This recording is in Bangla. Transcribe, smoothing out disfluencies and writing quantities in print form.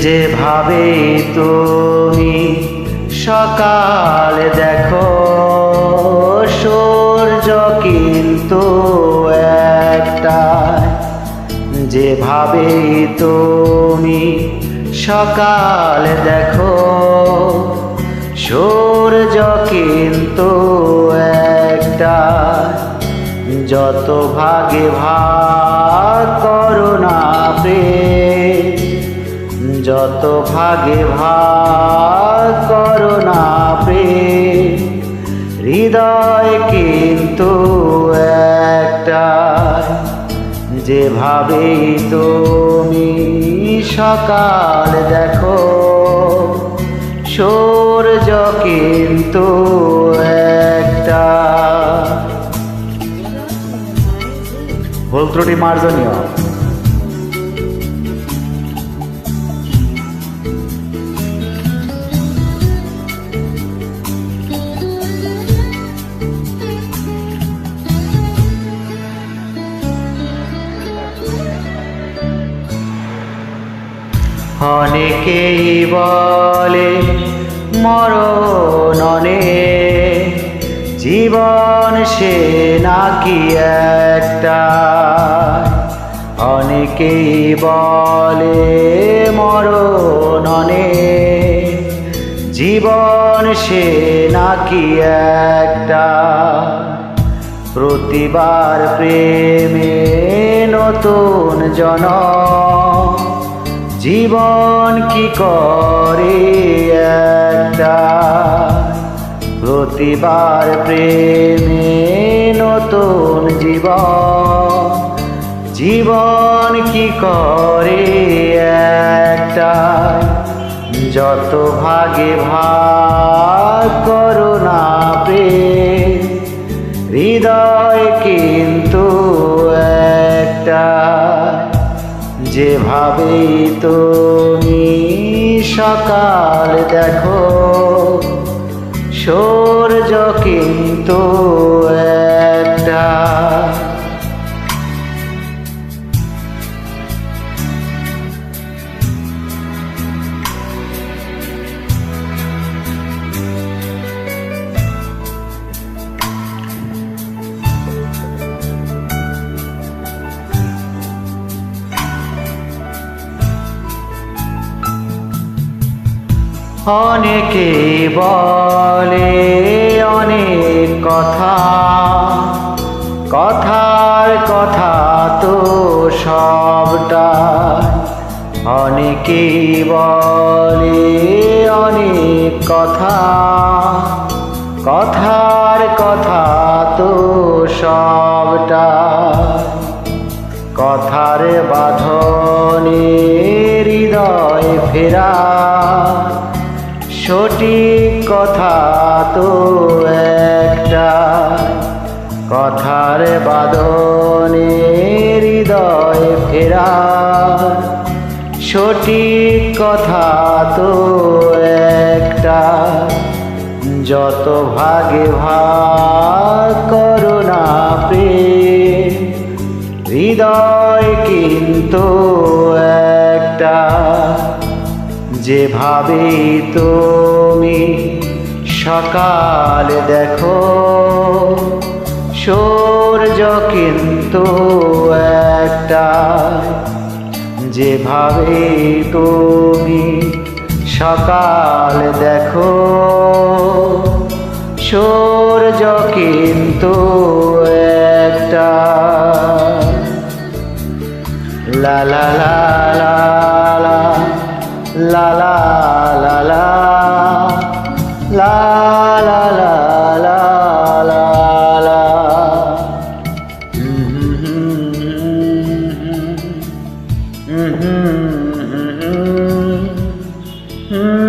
যেভাবে তুমি সকাল দেখো, সূর্য কিন্তু একটাই। যেভাবে তুমি সকাল দেখো, সূর্য কিন্তু একটাই। যত ভাগে ভাগ করো না প্রেম, যত ভাগে ভাগ করো না প্রেম, হৃদয় কিন্তু একটাই। যেভাবে তুমি সকাল দেখো, সূর্য কিন্তু একটাই। ভুল ত্রুটি মার্জনীয়। অনেকেই বলে মরণ অনেক, জীবন সে নাকি একটা। অনেকেই বলে মরণ অনেক, জীবন সে নাকি একটা। প্রতিবার প্রেমে নতুন জনম, জীবন কি করে একটা। প্রতিবার প্রেমে নতুন জীবন, জীবন কি করে একটা। যত ভাগে ভাগ করো না প্রেম, হৃদয় কিন্তু একটা। যেভাবে তুমি সকাল দেখো, সূর্য কিন্তু একটা। অনেকে বলে অনেক কথা, কথার কথা তো সবটা। অনেকে বলে অনেক কথা, কথার কথা তো সবটা। কথার বাঁধনে হৃদয় ফেরা, সঠিক কথা তো একটা। কথার বাঁধনে হৃদয় ফেরা, সঠিক কথা তো একটা। যত ভাগে ভাগ করো না প্রেম, হৃদয় কিন্তু একটা। যেভাবে তুমি সকাল দেখো, সূর্য কিন্তু একটা। যেভাবে তুমি সকাল দেখো, সূর্য কিন্তু একটা। লা লা লা লা লা লা লা লা লা লা লা লা লা লা। Mm-hmm.